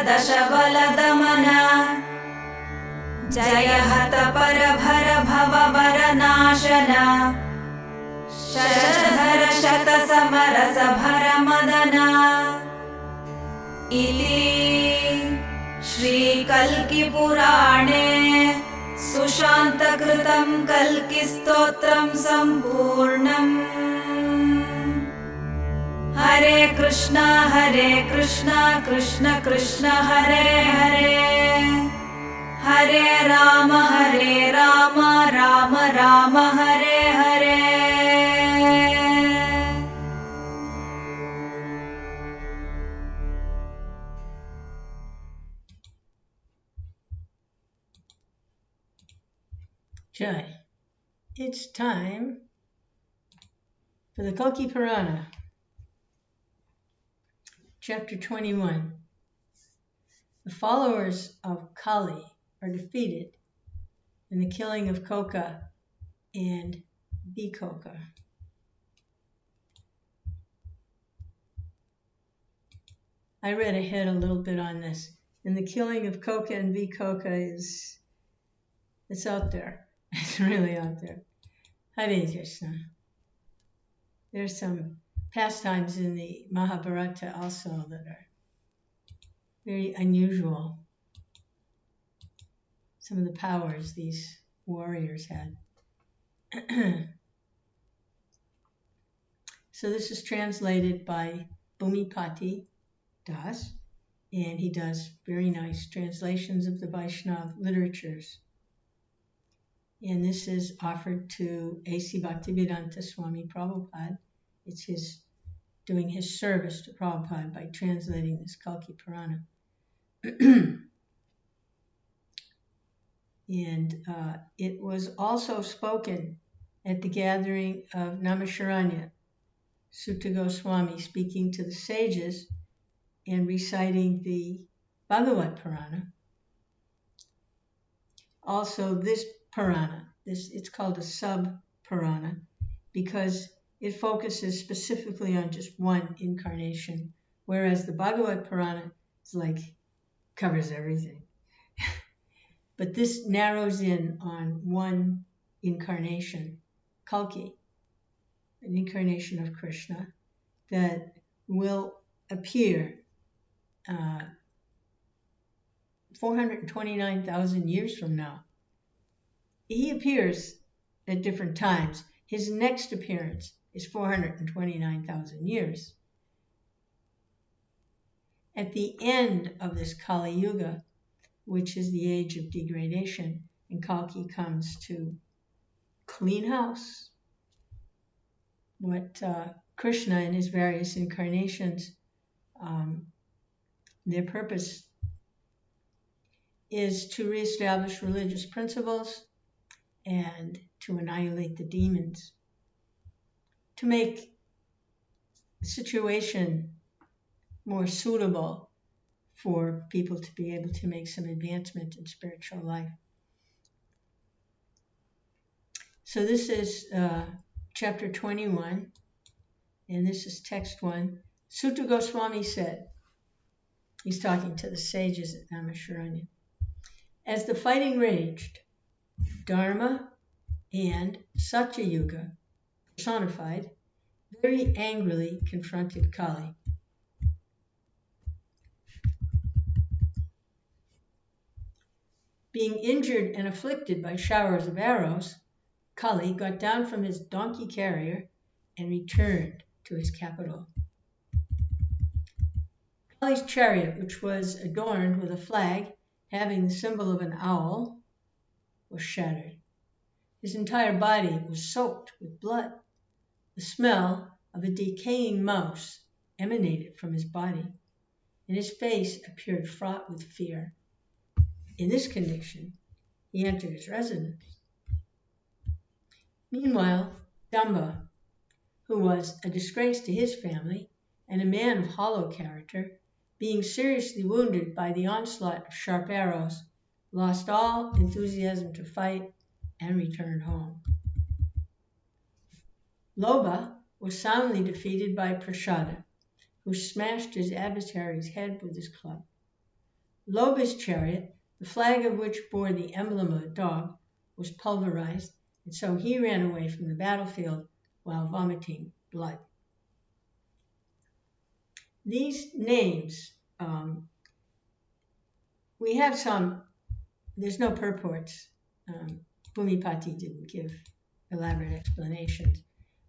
दशबलदमना जय हत परभर भवभरनाशना शशधर शतसमरसभरमदना इति श्रीकल्कि पुराणे सुशान्तकृतं कल्किस्तोत्रं सम्पूर्णम्। हरे कृष्ण कृष्ण कृष्ण हरे हरे, हरे Ram Ram Ram Hare Hare. Jai. It's time for the Kalki Purana, Chapter 21. The followers of Kali are defeated in the killing of Koka and Bikoka. I read ahead a little bit on this. And the killing of Koka and Bikoka it's out there. It's really out there. Hare Krishna. There's some pastimes in the Mahabharata also that are very unusual. Some of the powers these warriors had. So this is translated by Bhumipati Das, and he does very nice translations of the Vaishnava literatures. And this is offered to A.C. Bhaktivedanta Swami Prabhupada. It's doing his service to Prabhupada by translating this Kalki Purana. And it was also spoken at the gathering of Naimisharanya, Sutta Goswami speaking to the sages and reciting the Bhagavad Purana. Also, this Purana, it's called a sub-Purana because it focuses specifically on just one incarnation, whereas the Bhagavad Purana is covers everything. But this narrows in on one incarnation, Kalki, an incarnation of Krishna that will appear 429,000 years from now. He appears at different times. His next appearance is 429,000 years. At the end of this Kali Yuga, which is the age of degradation, and Kalki comes to clean house. What Krishna in his various incarnations, their purpose is to reestablish religious principles and to annihilate the demons, to make the situation more suitable for people to be able to make some advancement in spiritual life. So this is chapter 21, and this is text 1. Sutta Goswami said, he's talking to the sages at Naimisharanya, as the fighting raged, Dharma and Satyayuga, personified, very angrily confronted Kali. Being injured and afflicted by showers of arrows, Kali got down from his donkey carrier and returned to his capital. Kali's chariot, which was adorned with a flag having the symbol of an owl, was shattered. His entire body was soaked with blood. The smell of a decaying mouse emanated from his body, and his face appeared fraught with fear. In this condition, he entered his residence. Meanwhile, Damba, who was a disgrace to his family and a man of hollow character, being seriously wounded by the onslaught of sharp arrows, lost all enthusiasm to fight and returned home. Loba was soundly defeated by Prashada, who smashed his adversary's head with his club. Loba's chariot, the flag of which bore the emblem of a dog, was pulverized, and so he ran away from the battlefield while vomiting blood. These names, we have some, there's no purports. Bhumipati didn't give elaborate explanations,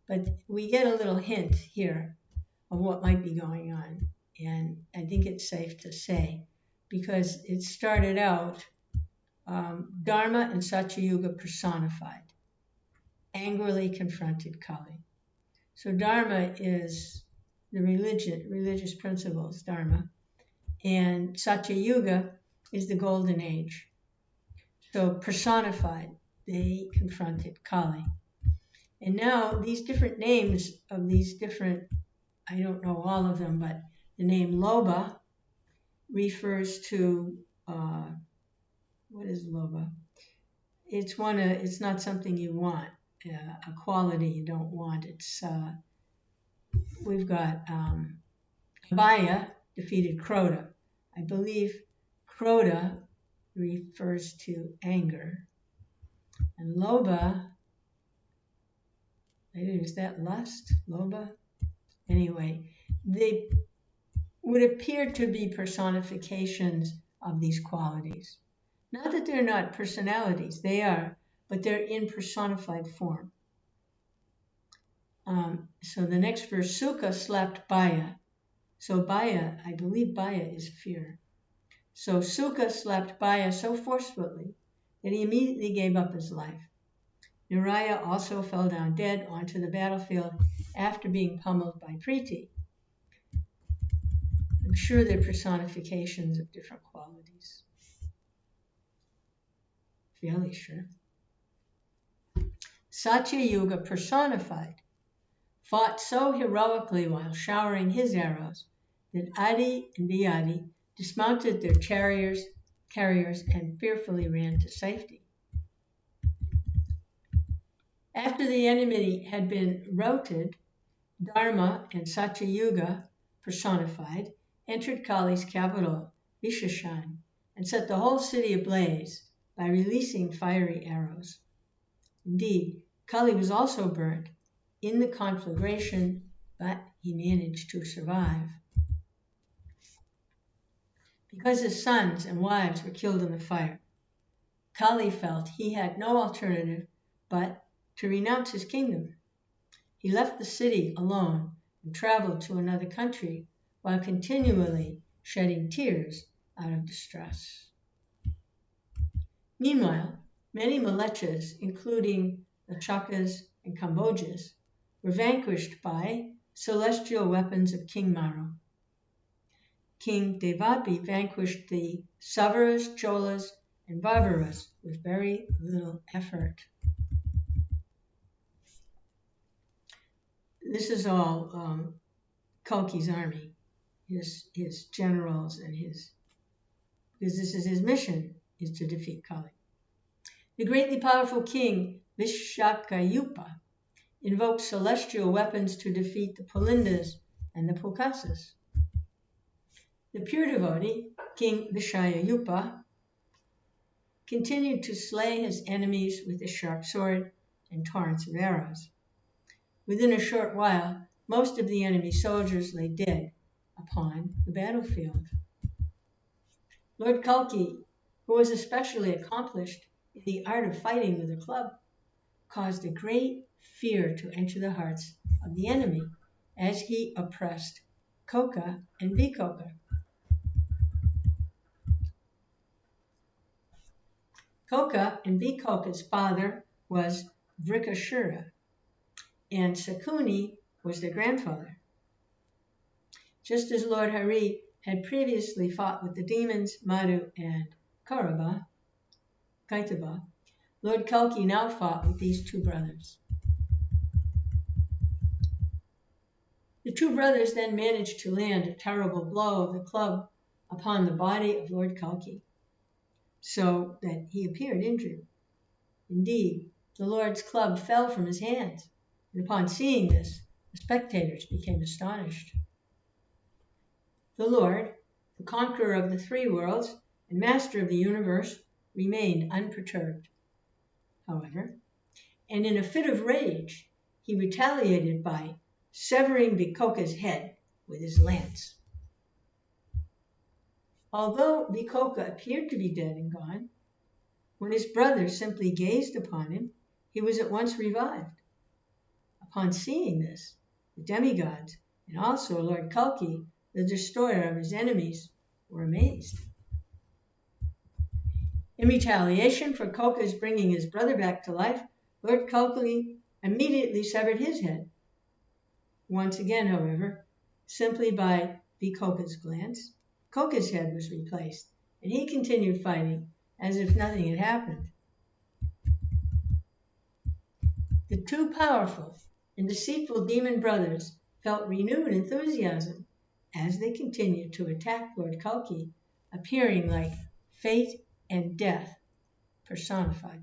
but we get a little hint here of what might be going on. And I think it's safe to say, because it started out Dharma and Satyayuga personified, angrily confronted Kali. So Dharma is the religious principles, Dharma, and Satyayuga is the golden age. So personified, they confronted Kali. And now these different names of these different, I don't know all of them, but the name Loba refers to, what is Loba? It's not something you want, a quality you don't want. It's, we've got Abhaya defeated Kroda. I believe Kroda refers to anger. And Loba, is that lust? Loba? Anyway, they would appear to be personifications of these qualities. Not that they're not personalities, they are, but they're in personified form. So the next verse, Sukha slapped Baya. So Baya, I believe Baya is fear. So Sukha slapped Baya so forcefully that he immediately gave up his life. Niraya also fell down dead onto the battlefield after being pummeled by Priti. I'm sure they're personifications of different qualities. Fairly sure. Satyayuga personified fought so heroically while showering his arrows that Adi and Diyadi dismounted their carriers and fearfully ran to safety. After the enemy had been routed, Dharma and Satyayuga, personified, entered Kali's capital, Visheshan, and set the whole city ablaze by releasing fiery arrows. Indeed, Kali was also burnt in the conflagration, but he managed to survive. Because his sons and wives were killed in the fire, Kali felt he had no alternative but to renounce his kingdom. He left the city alone and traveled to another country while continually shedding tears out of distress. Meanwhile, many Malechas, including the Shakas and Kambojas, were vanquished by celestial weapons of King Maro. King Devapi vanquished the Savaras, Cholas, and Bavaras with very little effort. This is all Kalki's army, his generals, and because this is his mission, is to defeat Kali. The greatly powerful king Vishakayupa invoked celestial weapons to defeat the Pulindas and the Pukasas. The pure devotee, King Vishayayupa, continued to slay his enemies with his sharp sword and torrents of arrows. Within a short while, most of the enemy soldiers lay dead upon the battlefield. Lord Kalki, who was especially accomplished in the art of fighting with a club, caused a great fear to enter the hearts of the enemy as he oppressed Koka and Vikoka. Koka and Vikoka's father was Vrikashura, and Sakuni was their grandfather. Just as Lord Hari had previously fought with the demons Madhu and Kaitaba, Lord Kalki now fought with these two brothers. The two brothers then managed to land a terrible blow of the club upon the body of Lord Kalki, so that he appeared injured. Indeed, the Lord's club fell from his hands, and upon seeing this, the spectators became astonished. The Lord, the conqueror of the three worlds, and master of the universe, remained unperturbed, however, and in a fit of rage, he retaliated by severing Vikoka's head with his lance. Although Vikoka appeared to be dead and gone, when his brother simply gazed upon him, he was at once revived. Upon seeing this, the demigods, and also Lord Kalki, the destroyer of his enemies, were amazed. In retaliation for Koka's bringing his brother back to life, Lord Kalki immediately severed his head. Once again, however, simply by Vikoka's glance, Koka's head was replaced, and he continued fighting as if nothing had happened. The two powerful and deceitful demon brothers felt renewed enthusiasm as they continued to attack Lord Kalki, appearing like fate and death personified.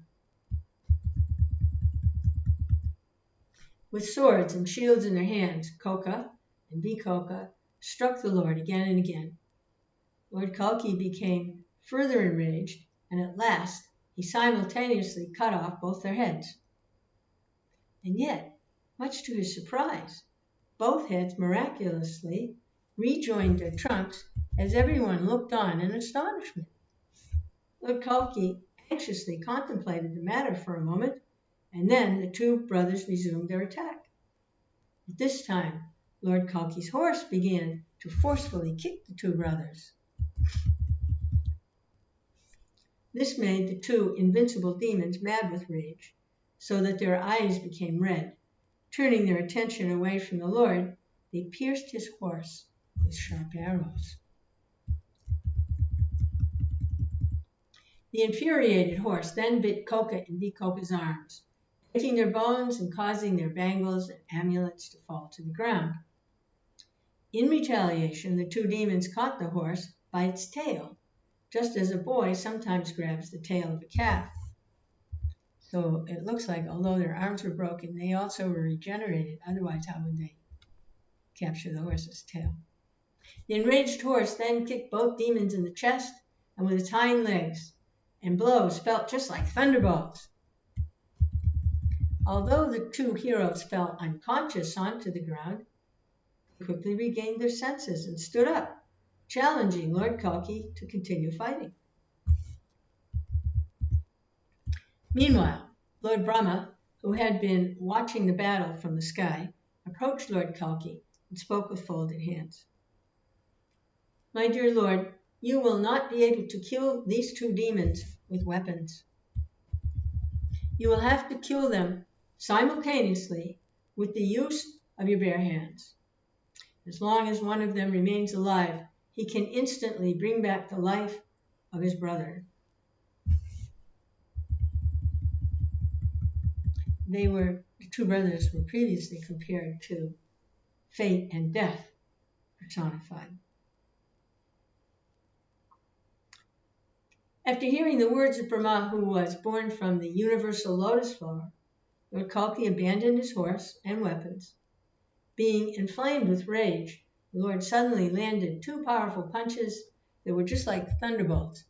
With swords and shields in their hands, Koka and Vikoka struck the Lord again and again. Lord Kalki became further enraged, and at last he simultaneously cut off both their heads. And yet, much to his surprise, both heads miraculously rejoined their trunks as everyone looked on in astonishment. Lord Kalki anxiously contemplated the matter for a moment, and then the two brothers resumed their attack. At this time, Lord Kalki's horse began to forcefully kick the two brothers. This made the two invincible demons mad with rage, so that their eyes became red. Turning their attention away from the Lord, they pierced his horse with sharp arrows. The infuriated horse then bit Koka in Vikoka's arms, breaking their bones and causing their bangles and amulets to fall to the ground. In retaliation, the two demons caught the horse by its tail, just as a boy sometimes grabs the tail of a calf. So it looks like, although their arms were broken, they also were regenerated. Otherwise, how would they capture the horse's tail? The enraged horse then kicked both demons in the chest and with its hind legs, and blows felt just like thunderbolts. Although the two heroes fell unconscious onto the ground, they quickly regained their senses and stood up, challenging Lord Kalki to continue fighting. Meanwhile, Lord Brahma, who had been watching the battle from the sky, approached Lord Kalki and spoke with folded hands. "My dear Lord, you will not be able to kill these two demons with weapons. You will have to kill them simultaneously with the use of your bare hands. As long as one of them remains alive, he can instantly bring back the life of his brother." The two brothers were previously compared to fate and death personified. After hearing the words of Brahma, who was born from the universal lotus flower, Lord Kalki abandoned his horse and weapons. Being inflamed with rage, the Lord suddenly landed two powerful punches that were just like thunderbolts,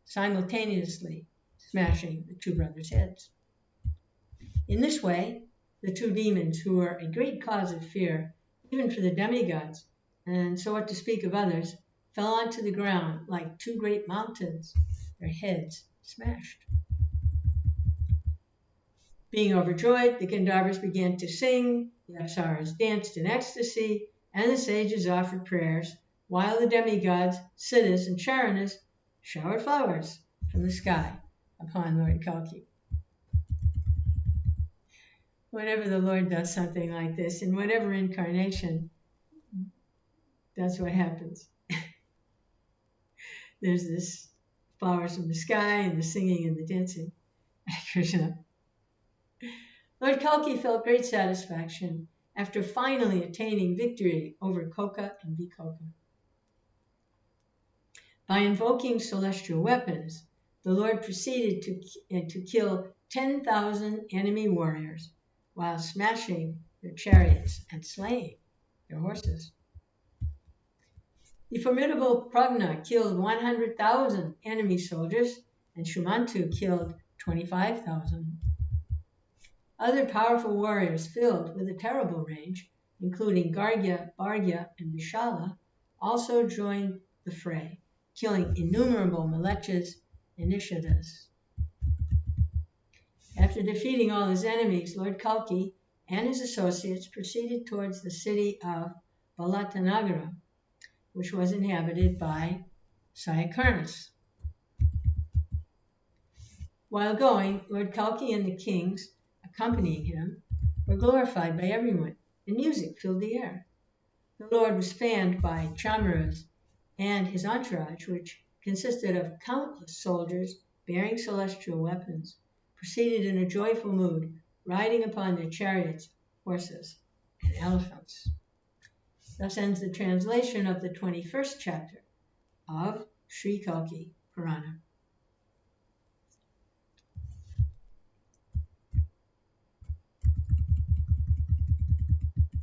simultaneously smashing the two brothers' heads. In this way, the two demons, who were a great cause of fear, even for the demigods, and so what to speak of others, fell onto the ground like two great mountains, their heads smashed. Being overjoyed, the Gandharvas began to sing, the Apsaras danced in ecstasy, and the sages offered prayers, while the demigods, Siddhas and Charanas, showered flowers from the sky upon Lord Kalki. Whenever the Lord does something like this, in whatever incarnation, that's what happens. There's this flowers from the sky and the singing and the dancing. Krishna. Lord Kalki felt great satisfaction after finally attaining victory over Koka and Vikoka. By invoking celestial weapons, the Lord proceeded to kill 10,000 enemy warriors while smashing their chariots and slaying their horses. The formidable Pragna killed 100,000 enemy soldiers, and Shumantu killed 25,000. Other powerful warriors filled with a terrible rage, including Gargya, Bhargya, and Vishala, also joined the fray, killing innumerable Mlechas and Nishadas. After defeating all his enemies, Lord Kalki and his associates proceeded towards the city of Balatanagara, which was inhabited by Syakarnas. While going, Lord Kalki and the kings accompanying him were glorified by everyone, and music filled the air. The Lord was fanned by Chamaras, and his entourage, which consisted of countless soldiers bearing celestial weapons, proceeded in a joyful mood, riding upon their chariots, horses, and elephants. Thus ends the translation of the 21st chapter of Sri Kalki Purana.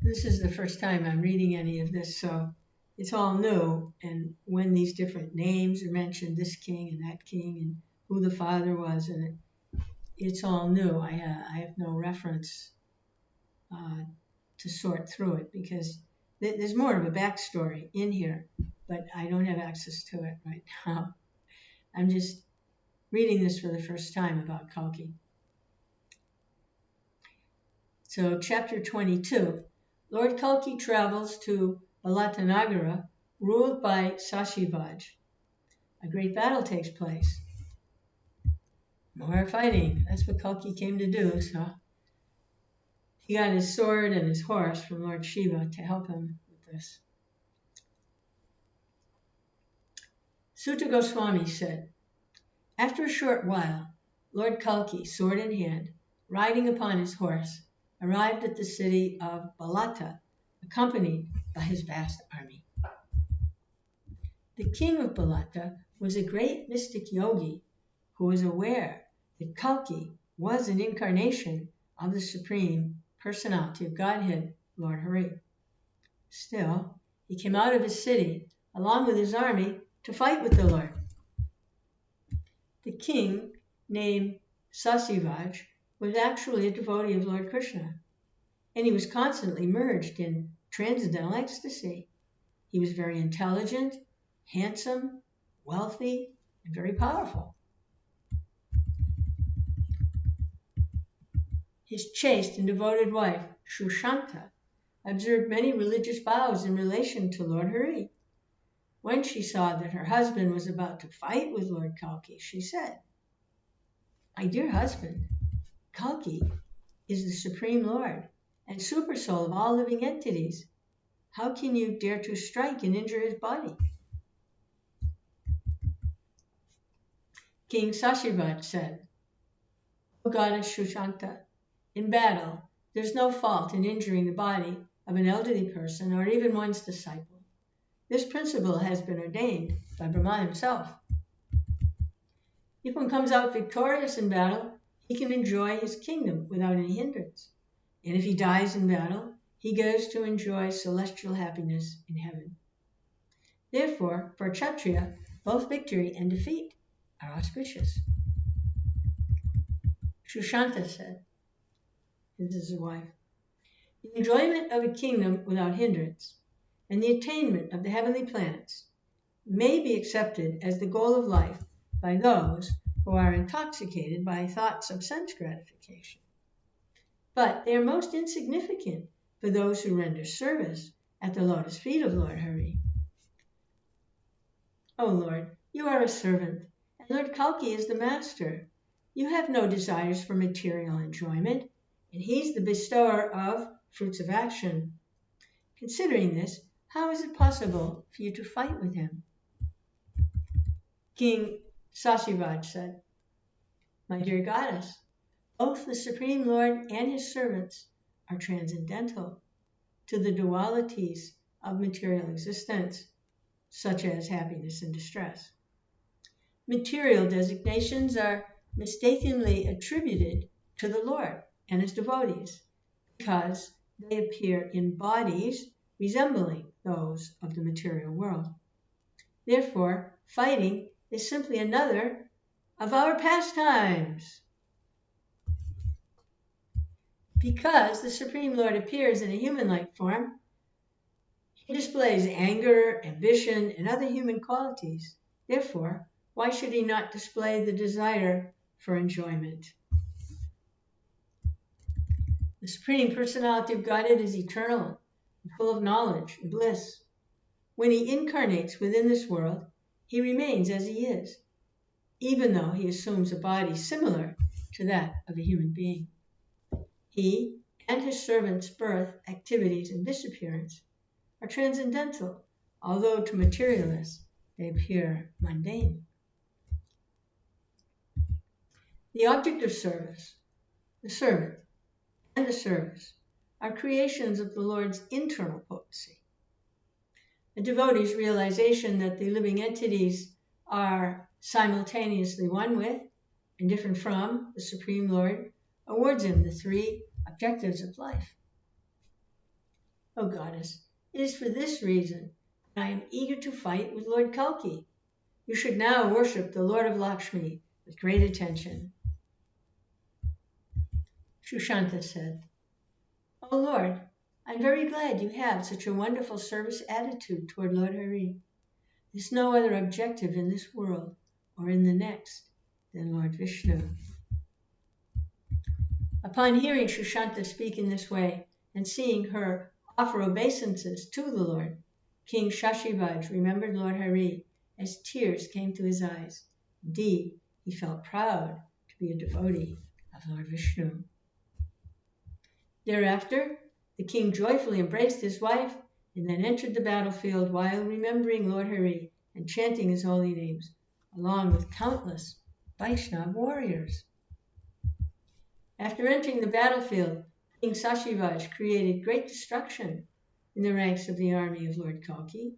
This is the first time I'm reading any of this, so it's all new. And when these different names are mentioned, this king and that king, and who the father was, and it's all new. I have no reference to sort through it because there's more of a backstory in here, but I don't have access to it right now. I'm just reading this for the first time about Kalki. So chapter 22, Lord Kalki travels to Balatanagara, ruled by Sasivaj. A great battle takes place. More fighting. That's what Kalki came to do, so he got his sword and his horse from Lord Shiva to help him with this. Sutta Goswami said, after a short while, Lord Kalki, sword in hand, riding upon his horse, arrived at the city of Balata, accompanied by his vast army. The king of Balata was a great mystic yogi who was aware that Kalki was an incarnation of the Supreme Personality of Godhead, Lord Hari. Still, he came out of his city along with his army to fight with the Lord. The king, named Sasivaj, was actually a devotee of Lord Krishna, and he was constantly merged in transcendental ecstasy. He was very intelligent, handsome, wealthy, and very powerful. His chaste and devoted wife, Shushanta, observed many religious vows in relation to Lord Hari. When she saw that her husband was about to fight with Lord Kalki, she said, my dear husband, Kalki is the Supreme Lord and Supersoul of all living entities. How can you dare to strike and injure his body? King Sasivaj said, O goddess Shushanta, in battle, there's no fault in injuring the body of an elderly person or even one's disciple. This principle has been ordained by Brahma himself. If one comes out victorious in battle, he can enjoy his kingdom without any hindrance. And if he dies in battle, he goes to enjoy celestial happiness in heaven. Therefore, for Kshatriya, both victory and defeat are auspicious. Shushanta said, this is his wife, the enjoyment of a kingdom without hindrance and the attainment of the heavenly planets may be accepted as the goal of life by those who are intoxicated by thoughts of sense gratification. But they are most insignificant for those who render service at the lotus feet of Lord Hari. O Lord, you are a servant, and Lord Kalki is the master. You have no desires for material enjoyment, and he's the bestower of fruits of action. Considering this, how is it possible for you to fight with him? King Sasivaj said, my dear goddess, both the Supreme Lord and his servants are transcendental to the dualities of material existence, such as happiness and distress. Material designations are mistakenly attributed to the Lord and his devotees because they appear in bodies resembling those of the material world. Therefore, fighting is simply another of our pastimes. Because the Supreme Lord appears in a human-like form, he displays anger, ambition, and other human qualities. Therefore, why should he not display the desire for enjoyment? The Supreme Personality of Godhead is eternal, and full of knowledge and bliss. When he incarnates within this world, he remains as he is, even though he assumes a body similar to that of a human being. He and his servant's birth, activities, and disappearance are transcendental, although to materialists they appear mundane. The object of service, the servant, and the service are creations of the Lord's internal potency. A devotee's realization that the living entities are simultaneously one with and different from the Supreme Lord awards him the three objectives of life. O Goddess, it is for this reason that I am eager to fight with Lord Kalki. You should now worship the Lord of Lakshmi with great attention. Shushanta said, O Lord, I'm very glad you have such a wonderful service attitude toward Lord Hari. There's no other objective in this world or in the next than Lord Vishnu. Upon hearing Shushanta speak in this way and seeing her offer obeisances to the Lord, King Shashivaj remembered Lord Hari as tears came to his eyes. Indeed, he felt proud to be a devotee of Lord Vishnu. Thereafter, the king joyfully embraced his wife and then entered the battlefield while remembering Lord Hari and chanting his holy names, along with countless Vaishnava warriors. After entering the battlefield, King Sashivaj created great destruction in the ranks of the army of Lord Kalki.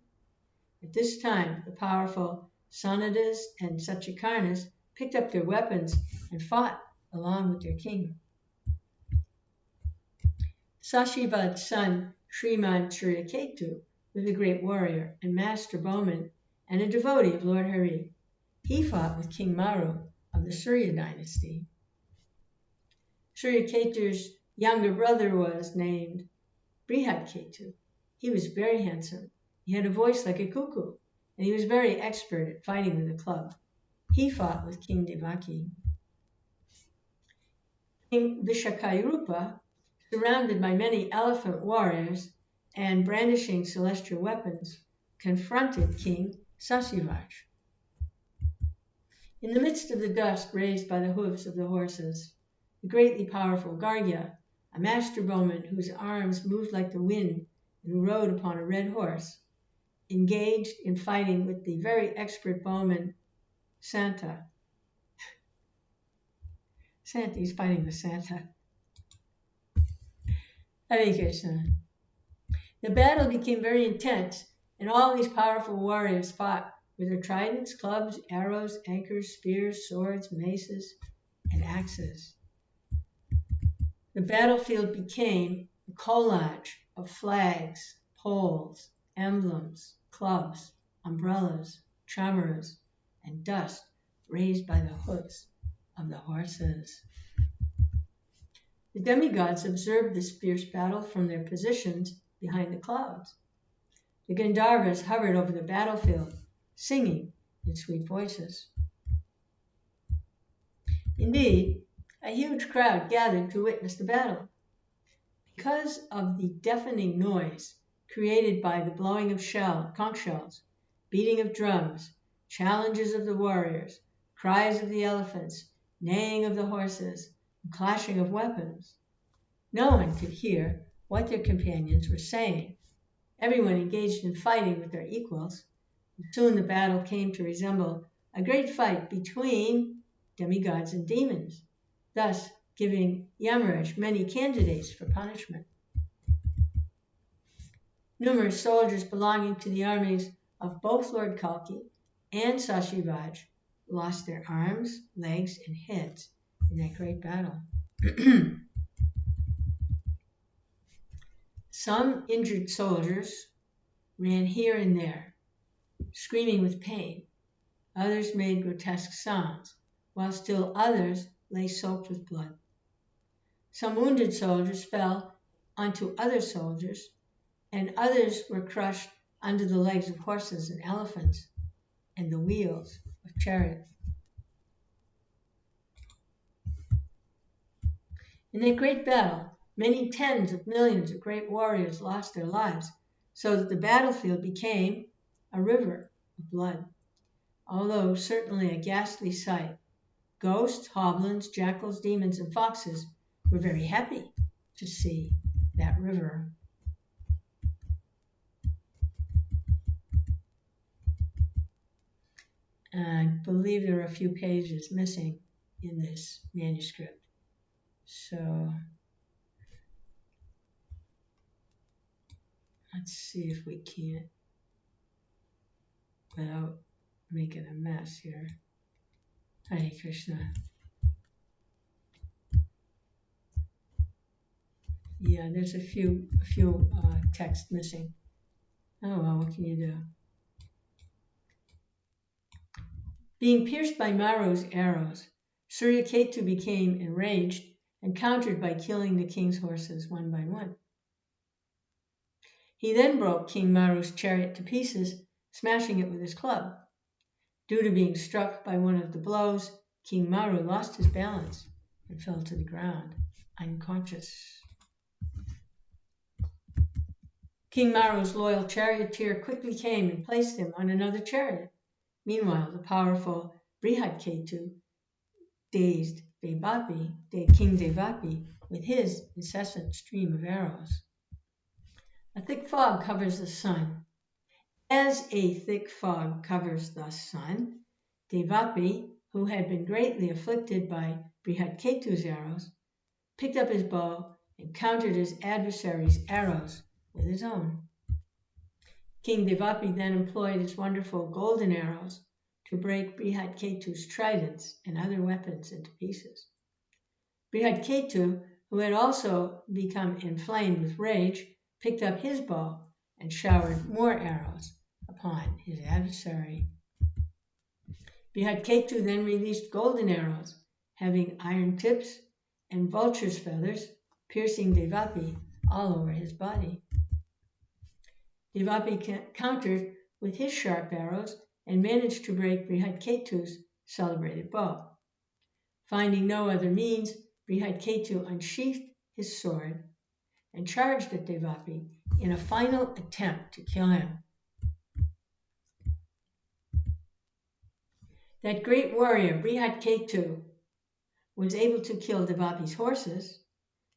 At this time, the powerful Sanadas and Satyakarnas picked up their weapons and fought along with their king. Sashivaj's son, Sriman Suryaketu, was a great warrior and master bowman and a devotee of Lord Hari. He fought with King Maru of the Surya dynasty. Suryaketu's younger brother was named Brihadketu. He was very handsome. He had a voice like a cuckoo, and he was very expert at fighting with a club. He fought with King Devaki. King Vishakayurupa, surrounded by many elephant warriors and brandishing celestial weapons, confronted King Sasivaj. In the midst of the dust raised by the hooves of the horses, the greatly powerful Gargya, a master bowman whose arms moved like the wind and who rode upon a red horse, engaged in fighting with the very expert bowman Santa. He's fighting with Santa. Hare Krishna. The battle became very intense, and all these powerful warriors fought with their tridents, clubs, arrows, anchors, spears, swords, maces, and axes. The battlefield became a collage of flags, poles, emblems, clubs, umbrellas, chamaras, and dust raised by the hooves of the horses. The demigods observed this fierce battle from their positions behind the clouds. The Gandharvas hovered over the battlefield, singing in sweet voices. Indeed, a huge crowd gathered to witness the battle. Because of the deafening noise created by the blowing of conch shells, beating of drums, challenges of the warriors, cries of the elephants, neighing of the horses, and clashing of weapons, no one could hear what their companions were saying. Everyone engaged in fighting with their equals. And soon the battle came to resemble a great fight between demigods and demons, thus giving Yamaraj many candidates for punishment. Numerous soldiers belonging to the armies of both Lord Kalki and Sashivaj lost their arms, legs, and heads in that great battle. Some injured soldiers ran here and there, screaming with pain. Others made grotesque sounds, while still others lay soaked with blood. Some wounded soldiers fell onto other soldiers, and others were crushed under the legs of horses and elephants and the wheels of chariots. In that great battle, many tens of millions of great warriors lost their lives, so that the battlefield became a river of blood. Although certainly a ghastly sight, ghosts, hoblins, jackals, demons, and foxes were very happy to see that river. I believe there are a few pages missing in this manuscript. So let's see if we can't, without making a mess here. Hare Krishna. Yeah, there's a few text missing. Oh well, what can you do? Being pierced by Maru's arrows, Suryaketu became enraged and countered by killing the king's horses one by one. He then broke King Maru's chariot to pieces, smashing it with his club. Due to being struck by one of the blows, King Maru lost his balance and fell to the ground, unconscious. King Maru's loyal charioteer quickly came and placed him on another chariot. Meanwhile, the powerful Brihadketu dazed King Devapi with his incessant stream of arrows. A thick fog covers the sun. As a thick fog covers the sun, Devapi, who had been greatly afflicted by Brihadketu's arrows, picked up his bow and countered his adversary's arrows with his own. King Devapi then employed his wonderful golden arrows to break Brihadketu's tridents and other weapons into pieces. Brihadketu, who had also become inflamed with rage, picked up his bow and showered more arrows upon his adversary. Brihadketu then released golden arrows, having iron tips and vulture's feathers, piercing Devapi all over his body. Devapi countered with his sharp arrows and managed to break Brihadketu's celebrated bow. Finding no other means, Brihadketu unsheathed his sword and charged at Devapi in a final attempt to kill him. That great warrior Brihadketu was able to kill Devapi's horses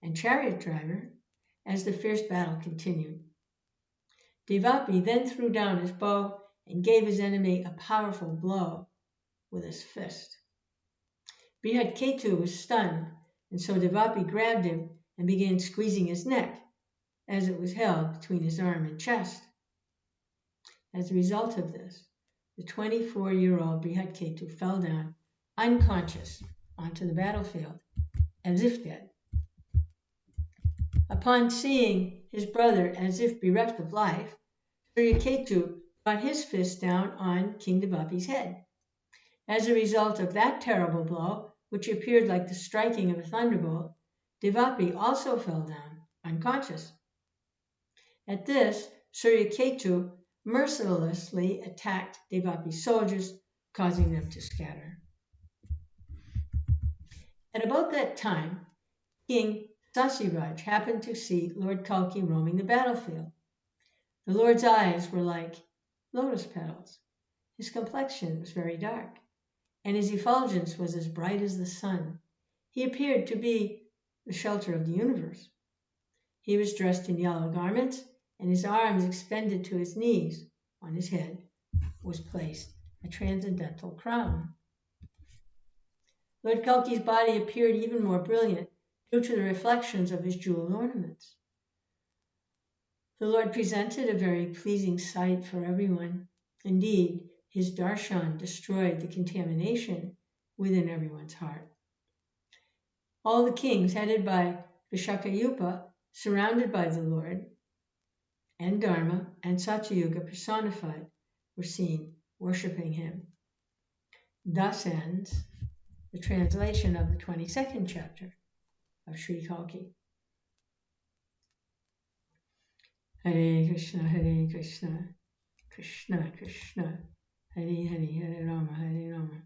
and chariot driver as the fierce battle continued. Devapi then threw down his bow and gave his enemy a powerful blow with his fist. Brihadketu was stunned, and so Devapi grabbed him and began squeezing his neck as it was held between his arm and chest. As a result of this, the 24-year-old Brihadketu fell down unconscious onto the battlefield, as if dead. Upon seeing his brother as if bereft of life, Suryaketu brought his fist down on King Devapi's head. As a result of that terrible blow, which appeared like the striking of a thunderbolt, Devapi also fell down, unconscious. At this, Suryaketu mercilessly attacked Devapi's soldiers, causing them to scatter. At about that time, King Sasiraj happened to see Lord Kalki roaming the battlefield. The Lord's eyes were like lotus petals. His complexion was very dark, and his effulgence was as bright as the sun. He appeared to be the shelter of the universe. He was dressed in yellow garments, and his arms extended to his knees. On his head was placed a transcendental crown. Lord Kalki's body appeared even more brilliant due to the reflections of his jeweled ornaments. The Lord presented a very pleasing sight for everyone. Indeed, his darshan destroyed the contamination within everyone's heart. All the kings, headed by Vishakayupa, surrounded by the Lord, and Dharma and Satyuga personified, were seen worshipping him. Thus ends the translation of the 22nd chapter of Sri Kalki. Hare Krishna, Krishna Krishna, Hare Hare, Hare Rama, Hare Rama.